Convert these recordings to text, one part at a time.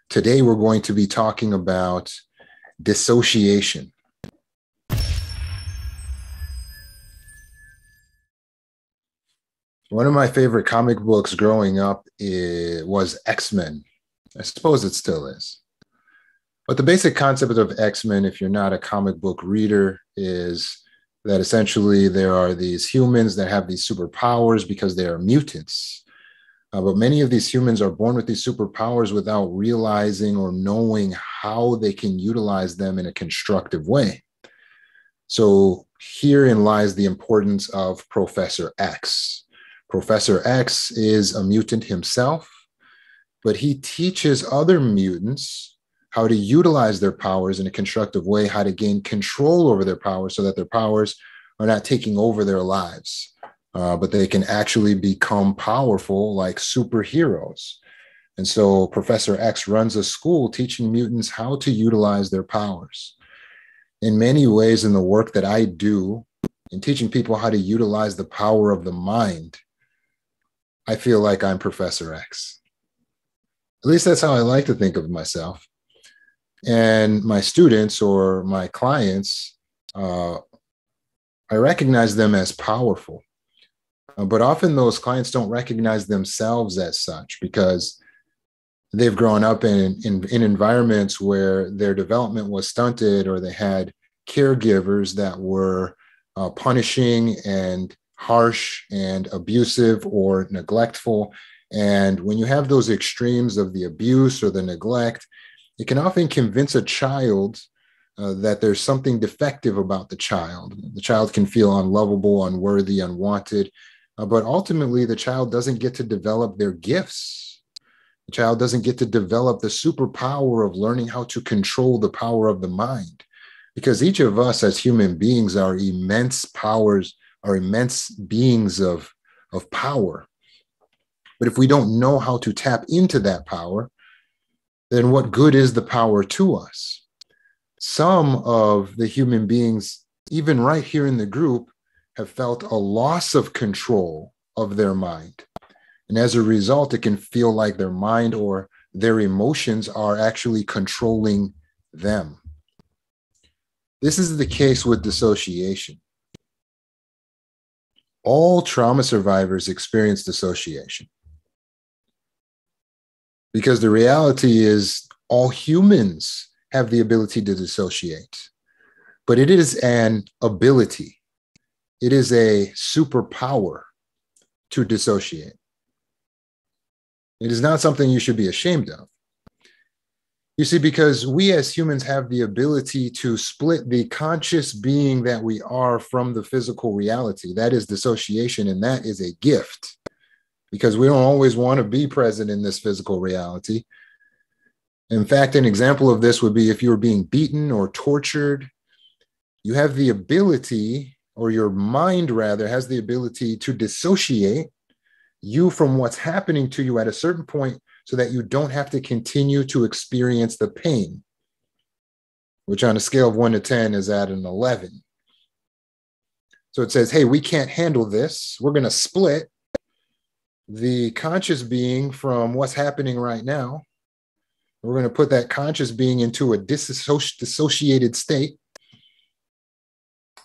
Today, we're going to be talking about dissociation. One of my favorite comic books growing up was X-Men. I suppose it still is. But the basic concept of X-Men, if you're not a comic book reader, is that essentially there are these humans that have these superpowers because they are mutants. But many of these humans are born with these superpowers without realizing or knowing how they can utilize them in a constructive way. So herein lies the importance of Professor X. Professor X is a mutant himself, but he teaches other mutants how to utilize their powers in a constructive way, how to gain control over their powers so that their powers are not taking over their lives. But they can actually become powerful like superheroes. And so Professor X runs a school teaching mutants how to utilize their powers. In many ways, in the work that I do in teaching people how to utilize the power of the mind, I feel like I'm Professor X. At least that's how I like to think of myself. And my students or my clients, I recognize them as powerful. But often those clients don't recognize themselves as such because they've grown up in environments where their development was stunted, or they had caregivers that were punishing and harsh and abusive or neglectful. And when you have those extremes of the abuse or the neglect, it can often convince a child that there's something defective about the child. The child can feel unlovable, unworthy, unwanted. But ultimately, the child doesn't get to develop their gifts. The child doesn't get to develop the superpower of learning how to control the power of the mind. Because each of us as human beings are immense powers, are immense beings of power. But if we don't know how to tap into that power, then what good is the power to us? Some of the human beings, even right here in the group, have felt a loss of control of their mind. And as a result, it can feel like their mind or their emotions are actually controlling them. This is the case with dissociation. All trauma survivors experience dissociation. Because the reality is all humans have the ability to dissociate. But it is an ability. It is a superpower to dissociate. It is not something you should be ashamed of. You see, because we as humans have the ability to split the conscious being that we are from the physical reality. That is dissociation, and that is a gift. Because we don't always want to be present in this physical reality. In fact, an example of this would be if you were being beaten or tortured, you have the ability, or your mind rather, has the ability to dissociate you from what's happening to you at a certain point so that you don't have to continue to experience the pain, which on a scale of 1 to 10 is at an 11. So it says, hey, we can't handle this. We're going to split the conscious being from what's happening right now. We're going to put that conscious being into a dissociated state.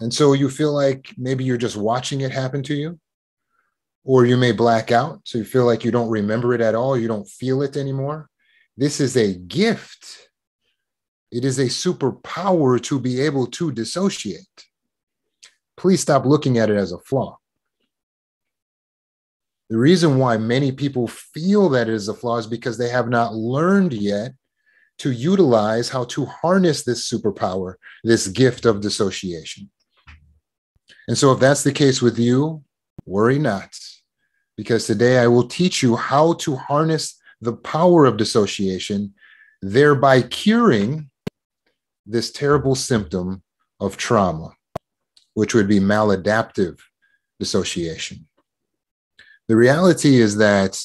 And so you feel like maybe you're just watching it happen to you, or you may black out. So you feel like you don't remember it at all. You don't feel it anymore. This is a gift. It is a superpower to be able to dissociate. Please stop looking at it as a flaw. The reason why many people feel that it is a flaw is because they have not learned yet to utilize how to harness this superpower, this gift of dissociation. And so if that's the case with you, worry not, because today I will teach you how to harness the power of dissociation, thereby curing this terrible symptom of trauma, which would be maladaptive dissociation. The reality is that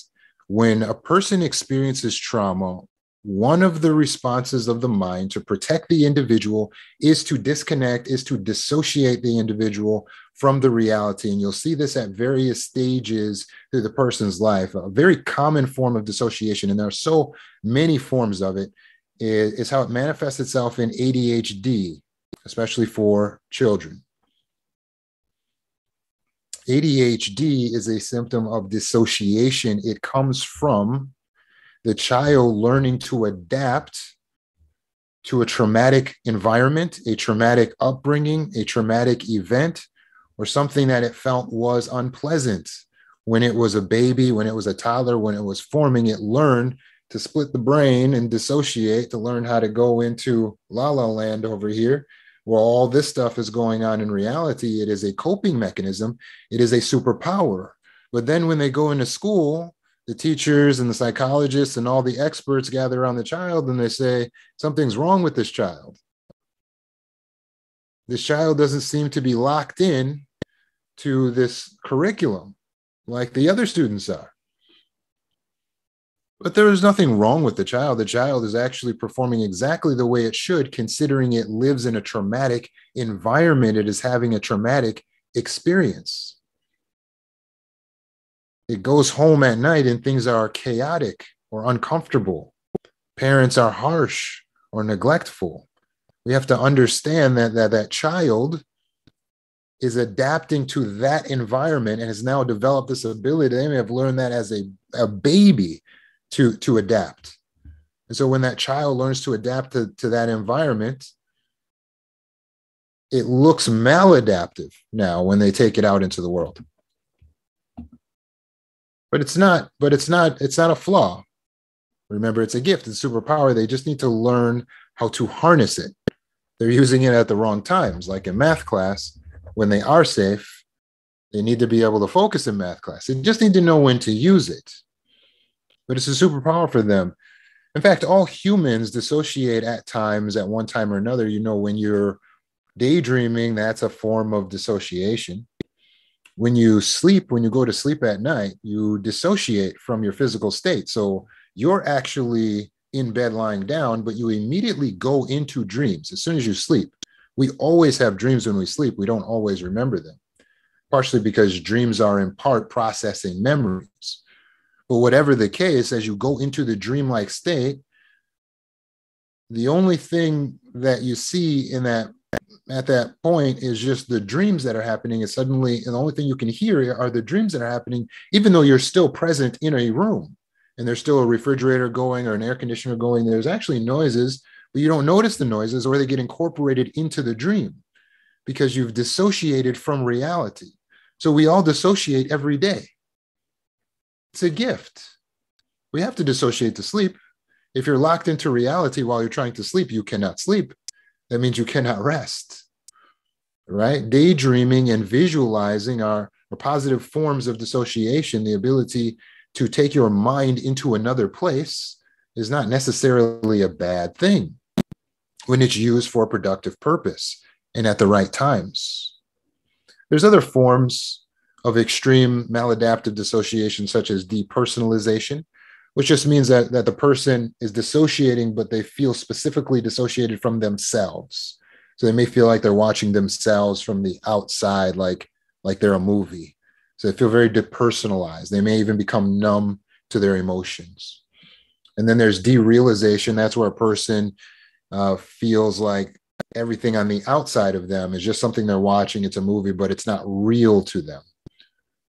when a person experiences trauma, one of the responses of the mind to protect the individual is to disconnect, is to dissociate the individual from the reality. And you'll see this at various stages through the person's life. A very common form of dissociation, and there are so many forms of it, is how it manifests itself in ADHD, especially for children. ADHD is a symptom of dissociation. It comes from the child learning to adapt to a traumatic environment, a traumatic upbringing, a traumatic event, or something that it felt was unpleasant. When it was a baby, when it was a toddler, when it was forming, it learned to split the brain and dissociate, to learn how to go into la la land over here, where all this stuff is going on in reality. It is a coping mechanism. It is a superpower. But then when they go into school, the teachers and the psychologists and all the experts gather around the child and they say, something's wrong with this child. This child doesn't seem to be locked in to this curriculum like the other students are. But there is nothing wrong with the child. The child is actually performing exactly the way it should, considering it lives in a traumatic environment. It is having a traumatic experience. It goes home at night and things are chaotic or uncomfortable. Parents are harsh or neglectful. We have to understand that child is adapting to that environment and has now developed this ability. They may have learned that as a baby to adapt. And so when that child learns to adapt to that environment, it looks maladaptive now when they take it out into the world. But it's not a flaw. Remember, it's a gift, it's a superpower. They just need to learn how to harness it. They're using it at the wrong times, like in math class. When they are safe, they need to be able to focus in math class. They just need to know when to use it. But it's a superpower for them. In fact, all humans dissociate at times, at one time or another. You know, when you're daydreaming, that's a form of dissociation. When you sleep, when you go to sleep at night, you dissociate from your physical state. So you're actually in bed lying down, but you immediately go into dreams as soon as you sleep. We always have dreams when we sleep. We don't always remember them, partially because dreams are in part processing memories. But whatever the case, as you go into the dreamlike state, the only thing that you see at that point is just the dreams that are happening. And suddenly, and the only thing you can hear are the dreams that are happening, even though you're still present in a room and there's still a refrigerator going or an air conditioner going. There's actually noises, but you don't notice the noises, or they get incorporated into the dream because you've dissociated from reality. So we all dissociate every day. It's a gift. We have to dissociate to sleep. If you're locked into reality while you're trying to sleep, you cannot sleep. That means you cannot rest, right? Daydreaming and visualizing are positive forms of dissociation. The ability to take your mind into another place is not necessarily a bad thing when it's used for a productive purpose and at the right times. There's other forms of extreme maladaptive dissociation, such as depersonalization, which just means that the person is dissociating, but they feel specifically dissociated from themselves. So they may feel like they're watching themselves from the outside, like they're a movie. So they feel very depersonalized. They may even become numb to their emotions. And then there's derealization. That's where a person feels like everything on the outside of them is just something they're watching. It's a movie, but it's not real to them,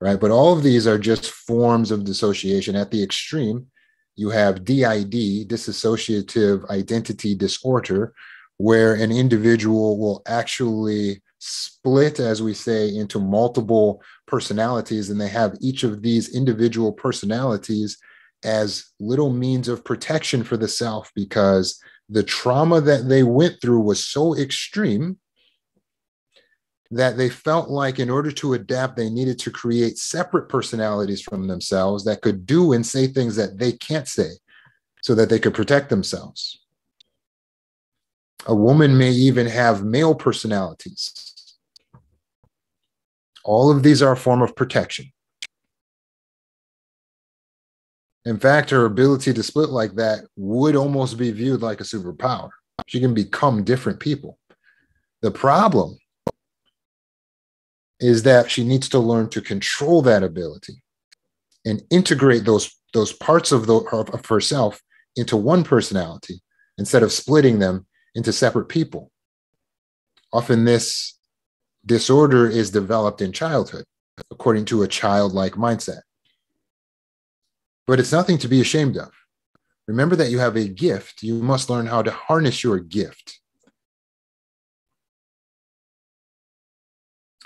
right? But all of these are just forms of dissociation. At the extreme, you have DID, dissociative identity disorder, where an individual will actually split, as we say, into multiple personalities, and they have each of these individual personalities as little means of protection for the self, because the trauma that they went through was so extreme that they felt like in order to adapt, they needed to create separate personalities from themselves that could do and say things that they can't say so that they could protect themselves. A woman may even have male personalities. All of these are a form of protection. In fact, her ability to split like that would almost be viewed like a superpower. She can become different people. The problem is that she needs to learn to control that ability and integrate those parts of herself into one personality instead of splitting them into separate people. Often this disorder is developed in childhood, according to a childlike mindset. But it's nothing to be ashamed of. Remember that you have a gift. You must learn how to harness your gift.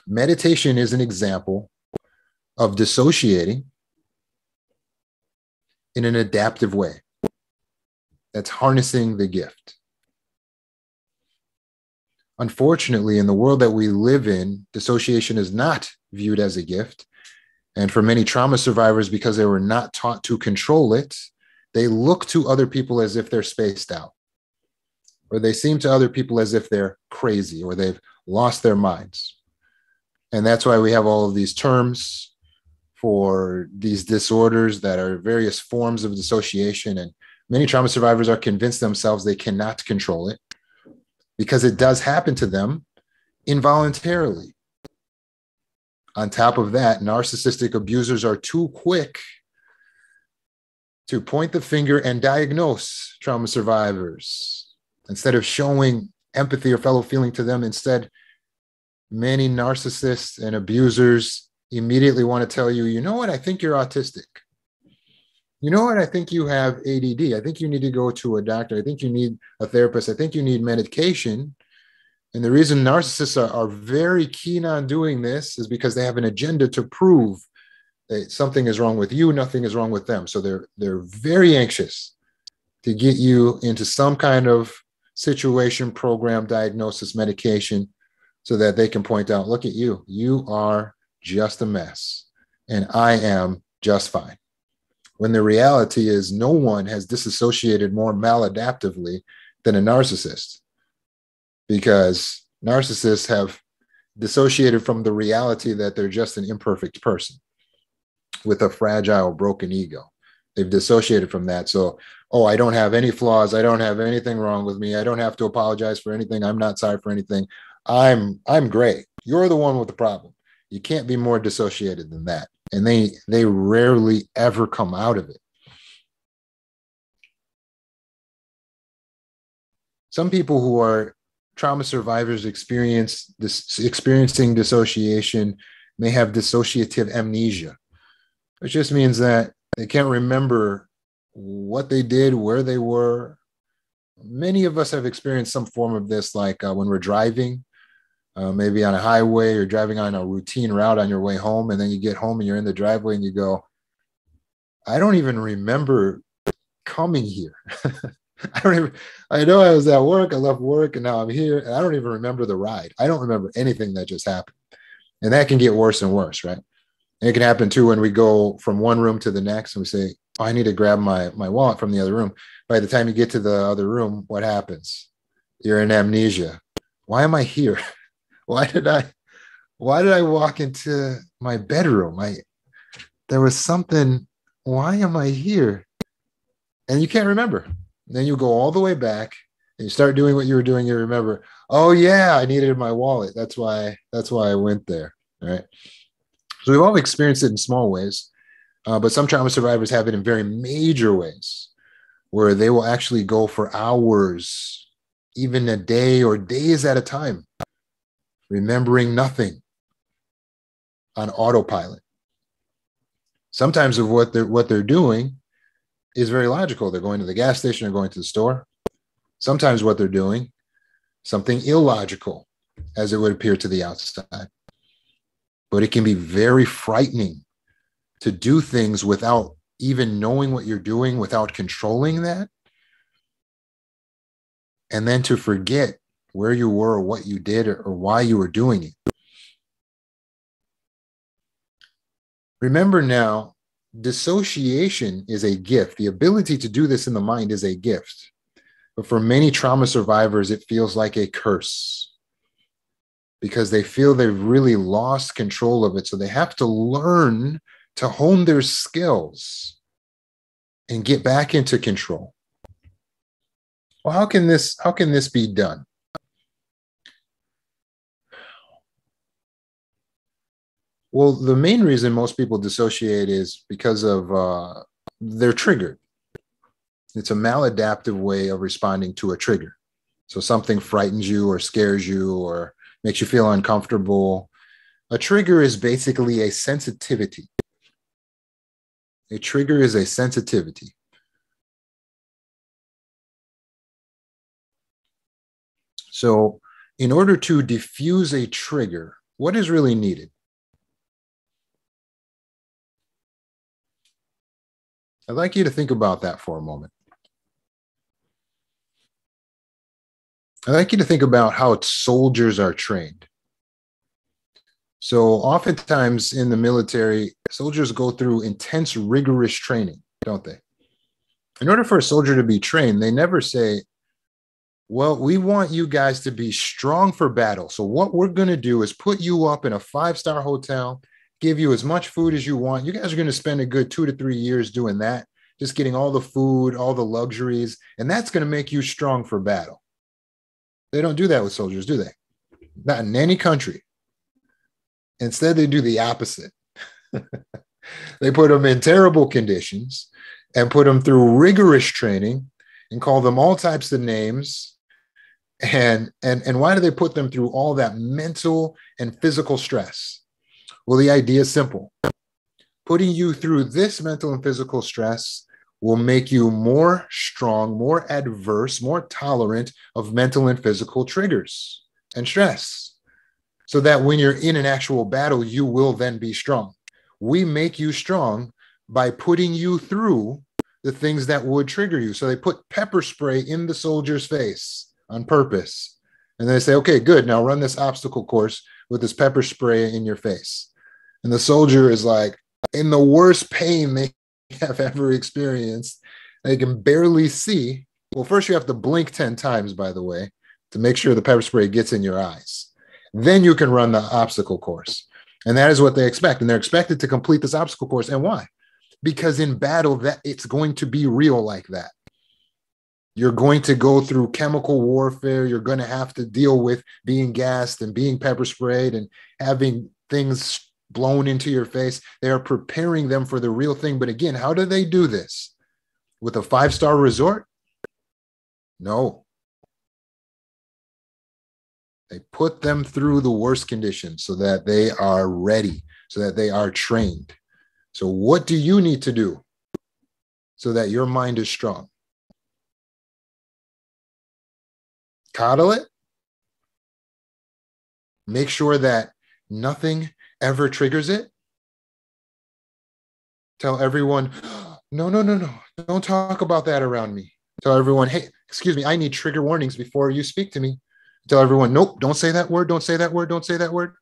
Meditation is an example of dissociating in an adaptive way. That's harnessing the gift. Unfortunately, in the world that we live in, dissociation is not viewed as a gift. And for many trauma survivors, because they were not taught to control it, they look to other people as if they're spaced out, or they seem to other people as if they're crazy or they've lost their minds. And that's why we have all of these terms for these disorders that are various forms of dissociation. And many trauma survivors are convinced themselves they cannot control it because it does happen to them involuntarily. On top of that, narcissistic abusers are too quick to point the finger and diagnose trauma survivors. Instead of showing empathy or fellow feeling to them, instead, many narcissists and abusers immediately want to tell you, you know what, I think you're autistic. You know what, I think you have ADD. I think you need to go to a doctor. I think you need a therapist. I think you need medication. And the reason narcissists are very keen on doing this is because they have an agenda to prove that something is wrong with you, nothing is wrong with them. So they're very anxious to get you into some kind of situation, program, diagnosis, medication, so that they can point out, look at you, you are just a mess, and I am just fine. When the reality is no one has disassociated more maladaptively than a narcissist, because narcissists have dissociated from the reality that they're just an imperfect person with a fragile, broken ego. They've dissociated from that. So, oh, I don't have any flaws. I don't have anything wrong with me. I don't have to apologize for anything. I'm not sorry for anything. I'm great. You're the one with the problem. You can't be more dissociated than that. And they rarely ever come out of it. Some people who are trauma survivors experiencing dissociation may have dissociative amnesia, which just means that they can't remember what they did, where they were. Many of us have experienced some form of this, like when we're driving, maybe on a highway or driving on a routine route on your way home, and then you get home and you're in the driveway and you go, I don't even remember coming here. I know I was at work, I left work, and now I'm here, and I don't even remember the ride. I don't remember anything that just happened. And that can get worse and worse, right? And it can happen too when we go from one room to the next and we say, oh, I need to grab my wallet from the other room. By the time you get to the other room, what happens? You're in amnesia. Why am I here? Why did I walk into my bedroom? There was something. Why am I here? And you can't remember. Then you go all the way back and you start doing what you were doing. You remember, oh yeah, I needed my wallet. That's why I went there. All right. So we've all experienced it in small ways, but some trauma survivors have it in very major ways, where they will actually go for hours, even a day or days at a time, remembering nothing on autopilot. Sometimes of what they're doing is very logical. They're going to the gas station or going to the store. Sometimes what they're doing, something illogical, as it would appear to the outside. But it can be very frightening to do things without even knowing what you're doing, without controlling that. And then to forget where you were or what you did or why you were doing it. Remember now, dissociation is a gift. The ability to do this in the mind is a gift. But for many trauma survivors, it feels like a curse because they feel they've really lost control of it. So they have to learn to hone their skills and get back into control. Well, how can this be done? Well, the main reason most people dissociate is because of they're triggered. It's a maladaptive way of responding to a trigger. So something frightens you or scares you or makes you feel uncomfortable. A trigger is basically a sensitivity. A trigger is a sensitivity. So in order to diffuse a trigger, what is really needed? I'd like you to think about that for a moment. I'd like you to think about how soldiers are trained. So oftentimes in the military, soldiers go through intense, rigorous training, don't they? In order for a soldier to be trained, they never say, well, we want you guys to be strong for battle. So what we're going to do is put you up in a 5-star hotel, give you as much food as you want. You guys are going to spend a good 2 to 3 years doing that, just getting all the food, all the luxuries, and that's going to make you strong for battle. They don't do that with soldiers, do they? Not in any country. Instead, they do the opposite. They put them in terrible conditions and put them through rigorous training and call them all types of names. And why do they put them through all that mental and physical stress? Well, the idea is simple. Putting you through this mental and physical stress will make you more strong, more adverse, more tolerant of mental and physical triggers and stress, so that when you're in an actual battle, you will then be strong. We make you strong by putting you through the things that would trigger you. So they put pepper spray in the soldier's face on purpose. And they say, okay, good. Now run this obstacle course with this pepper spray in your face. And the soldier is like in the worst pain they have ever experienced. They can barely see. Well, first you have to blink 10 times, by the way, to make sure the pepper spray gets in your eyes. Then you can run the obstacle course. And that is what they expect. And they're expected to complete this obstacle course. And why? Because in battle, that it's going to be real like that. You're going to go through chemical warfare. You're going to have to deal with being gassed and being pepper sprayed and having things blown into your face. They are preparing them for the real thing. But again, how do they do this? With a 5-star resort? No. They put them through the worst conditions so that they are ready, so that they are trained. So what do you need to do so that your mind is strong? Coddle it. Make sure that nothing ever triggers it. Tell everyone, no, no, no, no. Don't talk about that around me. Tell everyone, hey, excuse me, I need trigger warnings before you speak to me. Tell everyone, nope, don't say that word, don't say that word, don't say that word.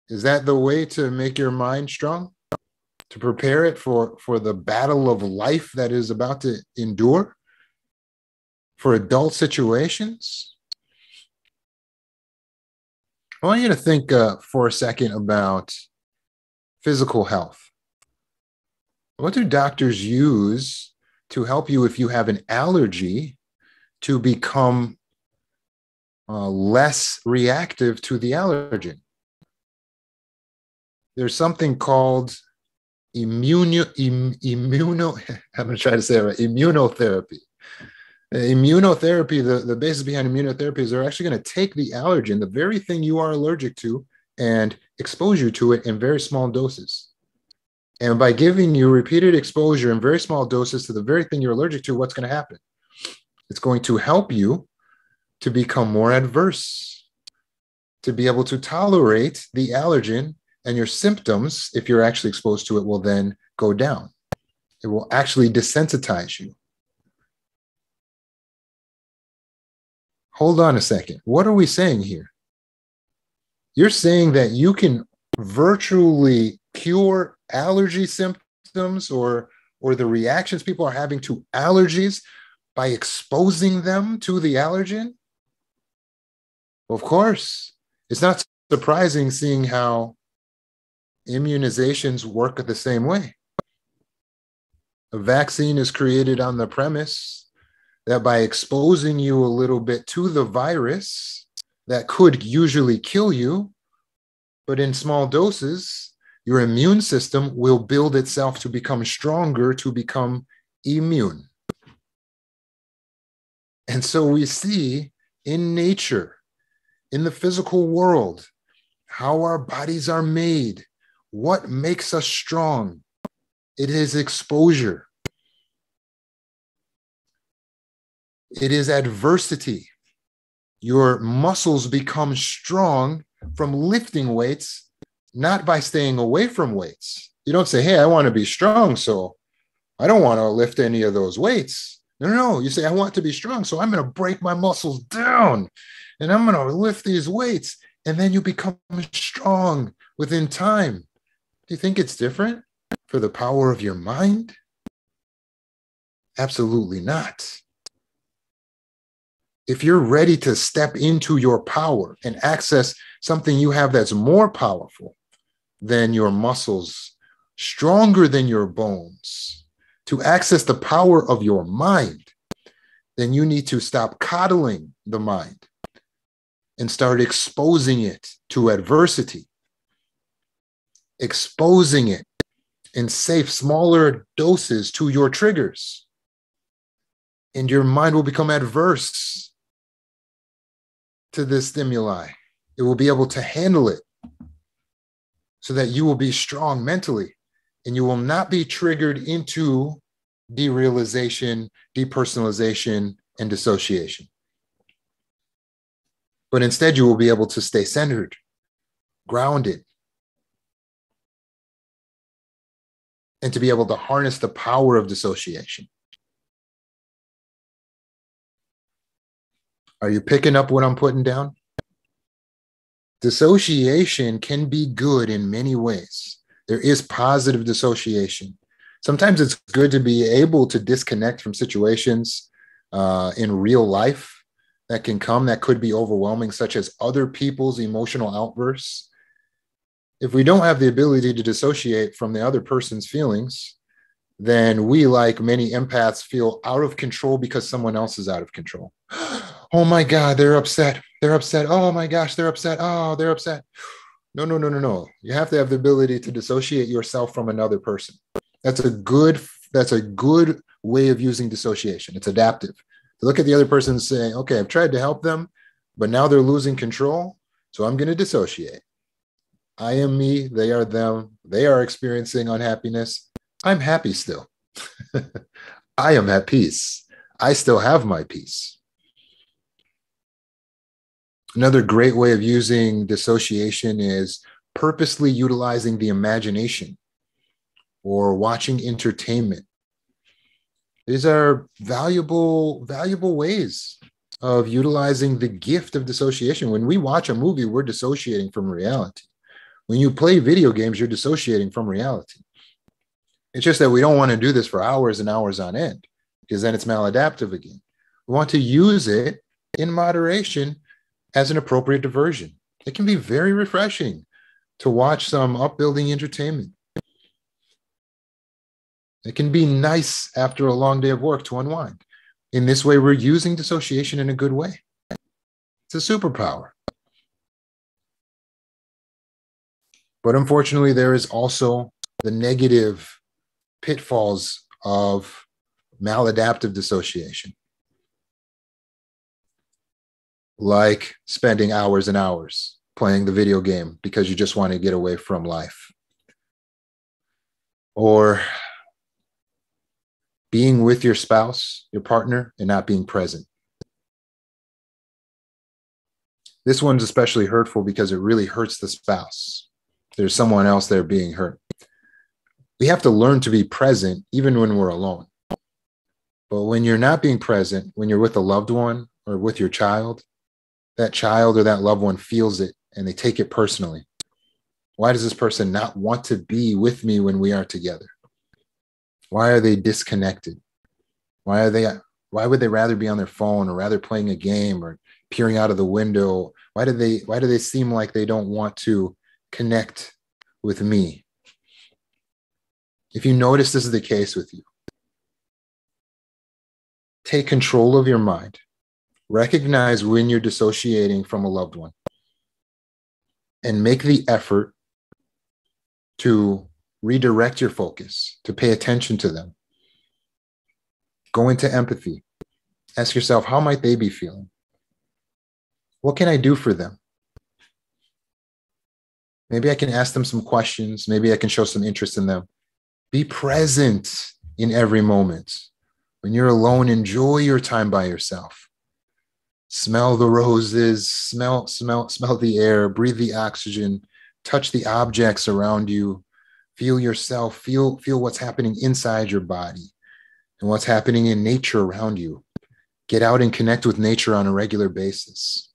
Is that the way to make your mind strong? To prepare it for the battle of life that is about to endure? For adult situations? I want you to think for a second about physical health. What do doctors use to help you if you have an allergy to become less reactive to the allergen? There's something called I'm going to try to say it right, immunotherapy. Immunotherapy, the basis behind immunotherapy is they're actually going to take the allergen, the very thing you are allergic to, and expose you to it in very small doses. And by giving you repeated exposure in very small doses to the very thing you're allergic to, what's going to happen? It's going to help you to become more adverse, to be able to tolerate the allergen, and your symptoms, if you're actually exposed to it, will then go down. It will actually desensitize you. Hold on a second. What are we saying here? You're saying that you can virtually cure allergy symptoms or the reactions people are having to allergies by exposing them to the allergen? Of course. It's not surprising seeing how immunizations work the same way. A vaccine is created on the premise that by exposing you a little bit to the virus that could usually kill you, but in small doses, your immune system will build itself to become stronger, to become immune. And so we see in nature, in the physical world, how our bodies are made, what makes us strong. It is exposure. It is adversity. Your muscles become strong from lifting weights, not by staying away from weights. You don't say, hey, I want to be strong, so I don't want to lift any of those weights. No. You say, I want to be strong, so I'm going to break my muscles down and I'm going to lift these weights. And then you become strong within time. Do you think it's different for the power of your mind? Absolutely not. If you're ready to step into your power and access something you have that's more powerful than your muscles, stronger than your bones, to access the power of your mind, then you need to stop coddling the mind and start exposing it to adversity, exposing it in safe, smaller doses to your triggers. And your mind will become adverse to this stimuli. It will be able to handle it so that you will be strong mentally and you will not be triggered into derealization, depersonalization, and dissociation. But instead, you will be able to stay centered, grounded, and to be able to harness the power of dissociation. Are you picking up what I'm putting down? Dissociation can be good in many ways. There is positive dissociation. Sometimes it's good to be able to disconnect from situations in real life that can come that could be overwhelming, such as other people's emotional outbursts. If we don't have the ability to dissociate from the other person's feelings, then we, like many empaths, feel out of control because someone else is out of control. Oh my God, they're upset. They're upset. Oh my gosh, they're upset. Oh, they're upset. No. You have to have the ability to dissociate yourself from another person. That's a good way of using dissociation. It's adaptive. To look at the other person and say, okay, I've tried to help them, but now they're losing control. So I'm going to dissociate. I am me. They are them. They are experiencing unhappiness. I'm happy still. I am at peace. I still have my peace. Another great way of using dissociation is purposely utilizing the imagination or watching entertainment. These are valuable ways of utilizing the gift of dissociation. When we watch a movie, we're dissociating from reality. When you play video games, you're dissociating from reality. It's just that we don't want to do this for hours and hours on end, because then it's maladaptive again. We want to use it in moderation as an appropriate diversion. It can be very refreshing to watch some upbuilding entertainment. It can be nice after a long day of work to unwind. In this way, we're using dissociation in a good way. It's a superpower. But unfortunately, there is also the negative pitfalls of maladaptive dissociation, like spending hours and hours playing the video game because you just want to get away from life, or being with your spouse, your partner, and not being present. This one's especially hurtful because it really hurts the spouse. There's someone else there being hurt. We have to learn to be present even when we're alone. But when you're not being present, when you're with a loved one or with your child, that child or that loved one feels it and they take it personally. Why does this person not want to be with me when we are together? Why are they disconnected? Why would they rather be on their phone or rather playing a game or peering out of the window? Why do they seem like they don't want to connect with me? If you notice this is the case with you, take control of your mind. Recognize when you're dissociating from a loved one and make the effort to redirect your focus, to pay attention to them. Go into empathy. Ask yourself, how might they be feeling? What can I do for them? Maybe I can ask them some questions. Maybe I can show some interest in them. Be present in every moment. When you're alone, enjoy your time by yourself. Smell the roses, smell the air, breathe the oxygen, touch the objects around you, feel yourself, feel what's happening inside your body and what's happening in nature around you. Get out and connect with nature on a regular basis.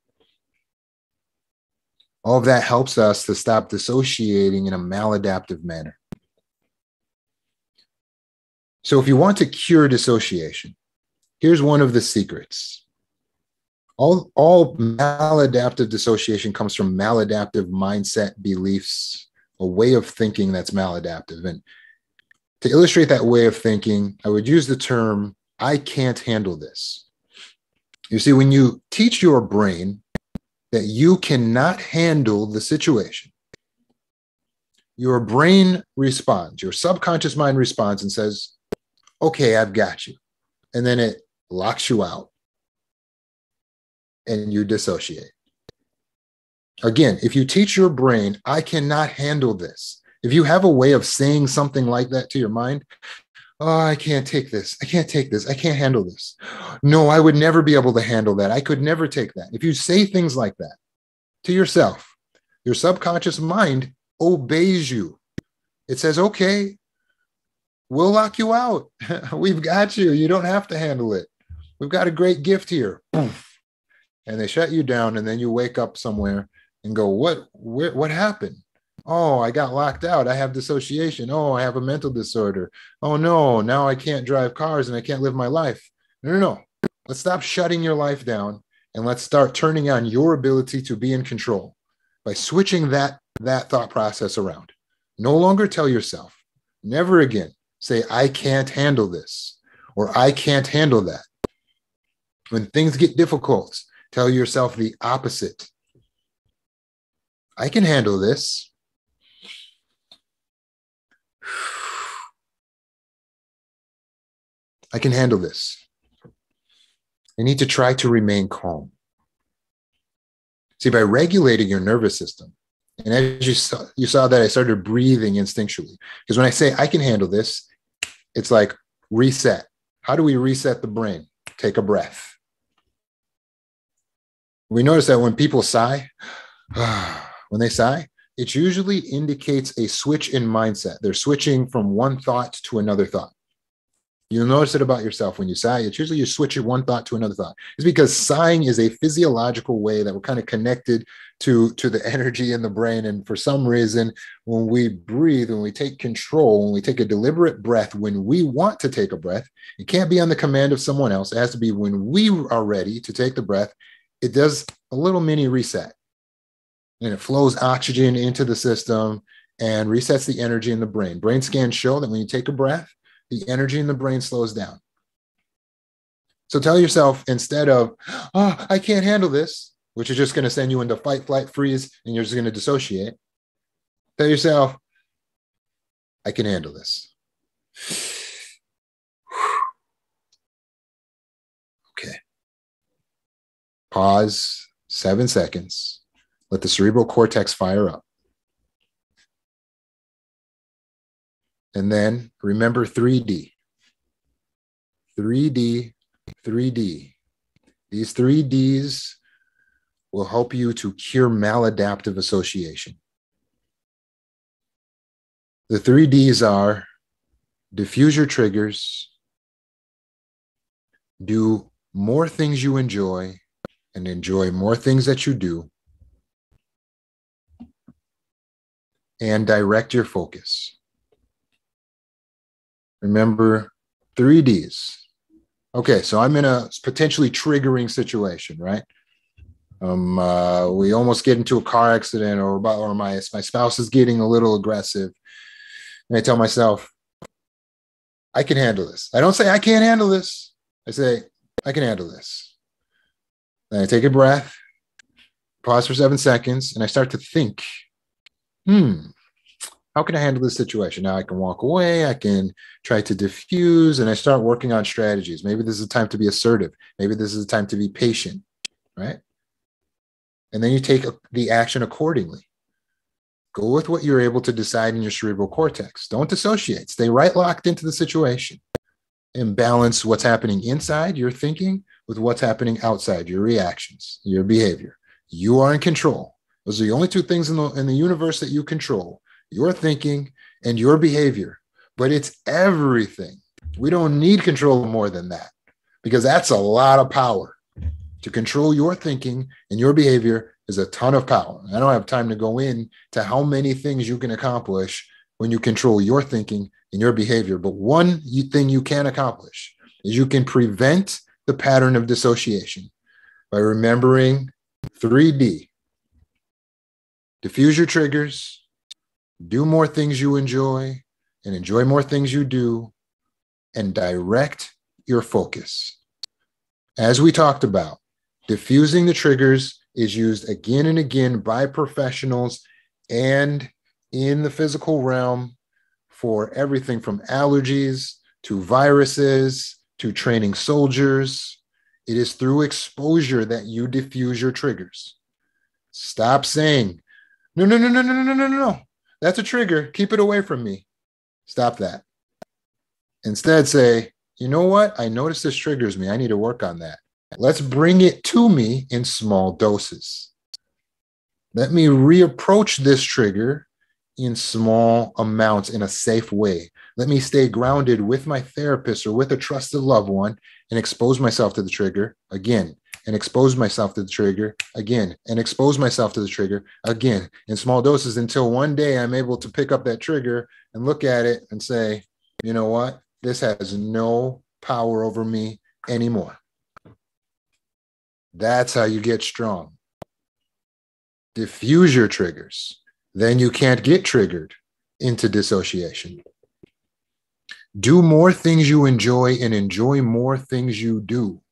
All of that helps us to stop dissociating in a maladaptive manner. So if you want to cure dissociation, here's one of the secrets. All maladaptive dissociation comes from maladaptive mindset, beliefs, a way of thinking that's maladaptive. And to illustrate that way of thinking, I would use the term, I can't handle this. You see, when you teach your brain that you cannot handle the situation, your brain responds, your subconscious mind responds and says, okay, I've got you. And then it locks you out and you dissociate. Again, if you teach your brain, I cannot handle this. If you have a way of saying something like that to your mind, oh, I can't take this. I can't take this. I can't handle this. No, I would never be able to handle that. I could never take that. If you say things like that to yourself, your subconscious mind obeys you. It says, okay, we'll lock you out. We've got you. You don't have to handle it. We've got a great gift here. And they shut you down, and then you wake up somewhere and go, what happened? Oh, I got locked out. I have dissociation. Oh, I have a mental disorder. Oh no, now I can't drive cars and I can't live my life. No. Let's stop shutting your life down and let's start turning on your ability to be in control by switching that thought process around. No longer tell yourself, never again say, I can't handle this or I can't handle that. When things get difficult, tell yourself the opposite. I can handle this. I can handle this. I need to try to remain calm. See, by regulating your nervous system, and as you saw that I started breathing instinctually, because when I say I can handle this, it's like reset. How do we reset the brain? Take a breath. We notice that when people sigh, when they sigh, it usually indicates a switch in mindset. They're switching from one thought to another thought. You'll notice it about yourself when you sigh. It's usually you switch your one thought to another thought. It's because sighing is a physiological way that we're kind of connected to the energy in the brain. And for some reason, when we breathe, when we take control, when we take a deliberate breath, when we want to take a breath, it can't be on the command of someone else. It has to be when we are ready to take the breath. It does a little mini reset. And it flows oxygen into the system and resets the energy in the brain. Brain scans show that when you take a breath, the energy in the brain slows down. So tell yourself, instead of, oh, I can't handle this, which is just going to send you into fight, flight, freeze, and you're just going to dissociate. Tell yourself, I can handle this. Okay. Pause 7 seconds. Let the cerebral cortex fire up. And then remember 3D. 3D, 3D. These 3Ds will help you to cure maladaptive association. The 3Ds are diffuse your triggers, do more things you enjoy, and enjoy more things that you do, and direct your focus. Remember 3Ds. Okay, so I'm in a potentially triggering situation, right? We almost get into a car accident, or my spouse is getting a little aggressive. And I tell myself, I can handle this. I don't say I can't handle this. I say, I can handle this. Then I take a breath, pause for 7 seconds, and I start to think, how can I handle this situation? Now I can walk away, I can try to diffuse, and I start working on strategies. Maybe this is a time to be assertive. Maybe this is a time to be patient, right? And then you take the action accordingly. Go with what you're able to decide in your cerebral cortex. Don't dissociate. Stay right locked into the situation and balance what's happening inside your thinking with what's happening outside, your reactions, your behavior. You are in control. Those are the only two things in the universe that you control, your thinking and your behavior. But it's everything. We don't need control more than that, because that's a lot of power. To control your thinking and your behavior is a ton of power. I don't have time to go into how many things you can accomplish when you control your thinking and your behavior. But one thing you can accomplish is you can prevent the pattern of dissociation by remembering 3D. Diffuse your triggers, do more things you enjoy, and enjoy more things you do, and direct your focus. As we talked about, diffusing the triggers is used again and again by professionals and in the physical realm for everything from allergies to viruses to training soldiers. It is through exposure that you diffuse your triggers. Stop saying, no, no, no, no, no, no, no, no, no. That's a trigger. Keep it away from me. Stop that. Instead, say, you know what? I notice this triggers me. I need to work on that. Let's bring it to me in small doses. Let me reapproach this trigger in small amounts in a safe way. Let me stay grounded with my therapist or with a trusted loved one and expose myself to the trigger again, and expose myself to the trigger again, and expose myself to the trigger again in small doses until one day I'm able to pick up that trigger and look at it and say, you know what? This has no power over me anymore. That's how you get strong. Diffuse your triggers. Then you can't get triggered into dissociation. Do more things you enjoy and enjoy more things you do.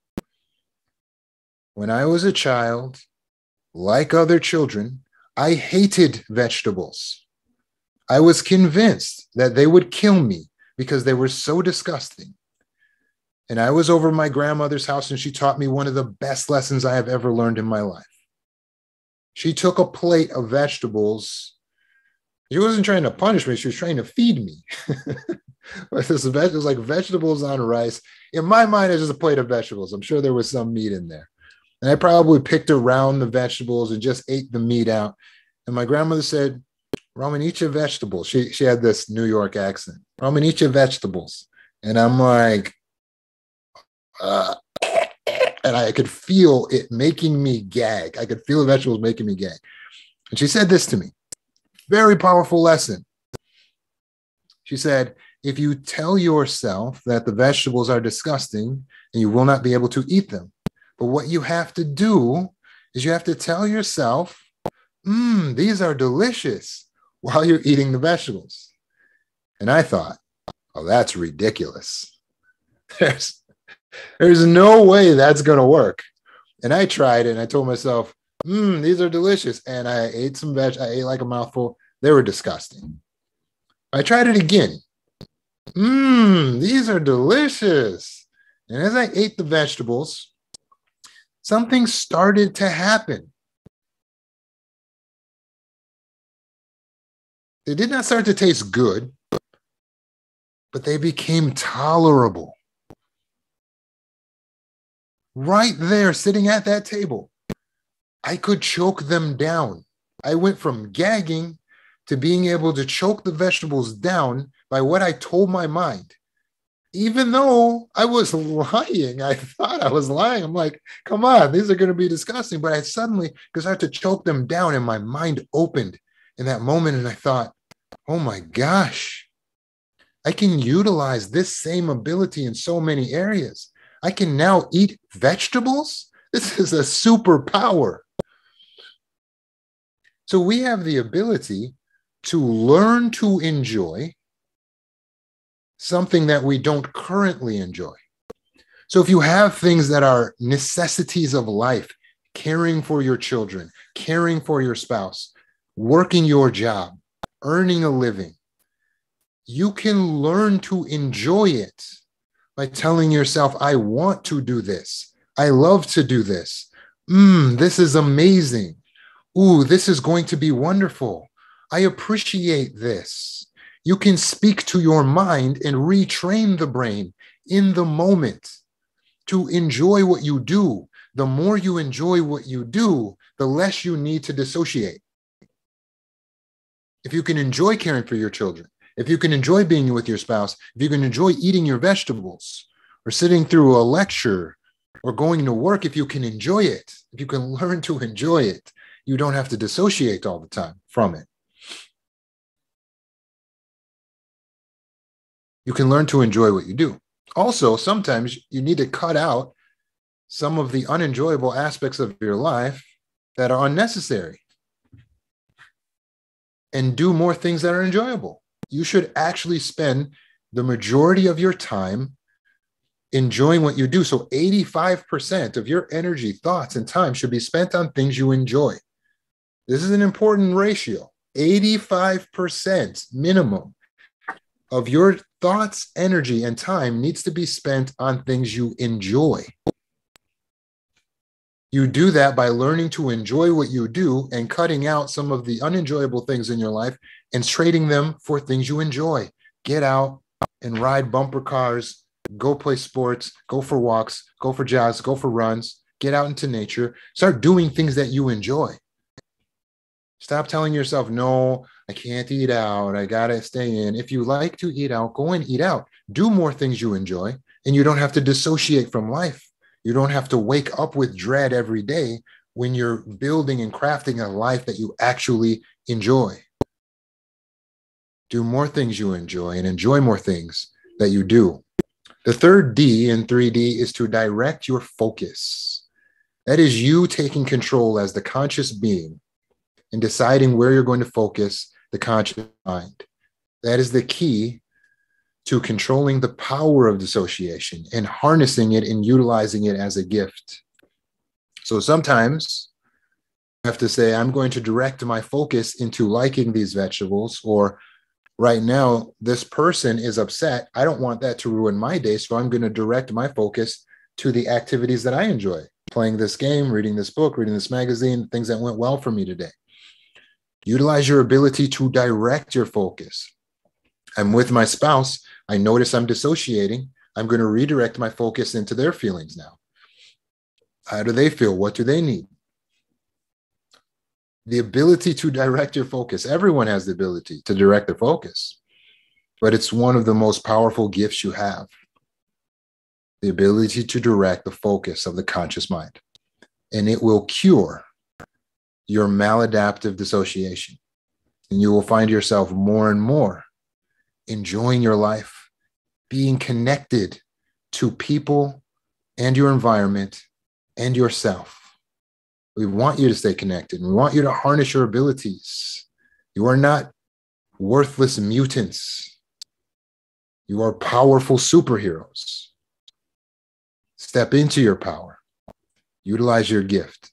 When I was a child, like other children, I hated vegetables. I was convinced that they would kill me because they were so disgusting. And I was over my grandmother's house, and she taught me one of the best lessons I have ever learned in my life. She took a plate of vegetables. She wasn't trying to punish me. She was trying to feed me. It was like vegetables on rice. In my mind, it's just a plate of vegetables. I'm sure there was some meat in there. And I probably picked around the vegetables and just ate the meat out. And my grandmother said, Roman, eat your vegetables. She had this New York accent. Roman, eat your vegetables. And I'm like, and I could feel it making me gag. I could feel the vegetables making me gag. And she said this to me, very powerful lesson. She said, if you tell yourself that the vegetables are disgusting, then you will not be able to eat them. But what you have to do is you have to tell yourself, these are delicious, while you're eating the vegetables. And I thought, oh, that's ridiculous. There's no way that's going to work. And I tried it, and I told myself, these are delicious. And I ate some I ate like a mouthful. They were disgusting. I tried it again. These are delicious. And as I ate the vegetables, something started to happen. They did not start to taste good, but they became tolerable. Right there, sitting at that table, I could choke them down. I went from gagging to being able to choke the vegetables down by what I told my mind. Even though I was lying, I thought I was lying. I'm like, come on, these are going to be disgusting. But I suddenly started to choke them down, and my mind opened in that moment. And I thought, oh my gosh, I can utilize this same ability in so many areas. I can now eat vegetables. This is a superpower. So we have the ability to learn to enjoy something that we don't currently enjoy. So if you have things that are necessities of life, caring for your children, caring for your spouse, working your job, earning a living, you can learn to enjoy it by telling yourself, I want to do this. I love to do this. This is amazing. Ooh, this is going to be wonderful. I appreciate this. You can speak to your mind and retrain the brain in the moment to enjoy what you do. The more you enjoy what you do, the less you need to dissociate. If you can enjoy caring for your children, if you can enjoy being with your spouse, if you can enjoy eating your vegetables or sitting through a lecture or going to work, if you can enjoy it, if you can learn to enjoy it, you don't have to dissociate all the time from it. You can learn to enjoy what you do. Also, sometimes you need to cut out some of the unenjoyable aspects of your life that are unnecessary and do more things that are enjoyable. You should actually spend the majority of your time enjoying what you do. So 85% of your energy, thoughts, and time should be spent on things you enjoy. This is an important ratio. 85% minimum of your thoughts, energy, and time needs to be spent on things you enjoy. You do that by learning to enjoy what you do and cutting out some of the unenjoyable things in your life and trading them for things you enjoy. Get out and ride bumper cars, go play sports, go for walks, go for jogs, go for runs, get out into nature, start doing things that you enjoy. Stop telling yourself, no, I can't eat out. I got to stay in. If you like to eat out, go and eat out. Do more things you enjoy, and you don't have to dissociate from life. You don't have to wake up with dread every day when you're building and crafting a life that you actually enjoy. Do more things you enjoy and enjoy more things that you do. The third D in 3D is to direct your focus. That is you taking control as the conscious being and deciding where you're going to focus the conscious mind. That is the key to controlling the power of dissociation and harnessing it and utilizing it as a gift. So sometimes you have to say, I'm going to direct my focus into liking these vegetables, or right now, this person is upset. I don't want that to ruin my day, so I'm going to direct my focus to the activities that I enjoy, playing this game, reading this book, reading this magazine, things that went well for me today. Utilize your ability to direct your focus. I'm with my spouse. I notice I'm dissociating. I'm going to redirect my focus into their feelings now. How do they feel? What do they need? The ability to direct your focus. Everyone has the ability to direct their focus, but it's one of the most powerful gifts you have. The ability to direct the focus of the conscious mind. And it will cure your maladaptive dissociation. And you will find yourself more and more enjoying your life, being connected to people and your environment and yourself. We want you to stay connected. We want you to harness your abilities. You are not worthless mutants. You are powerful superheroes. Step into your power. Utilize your gift.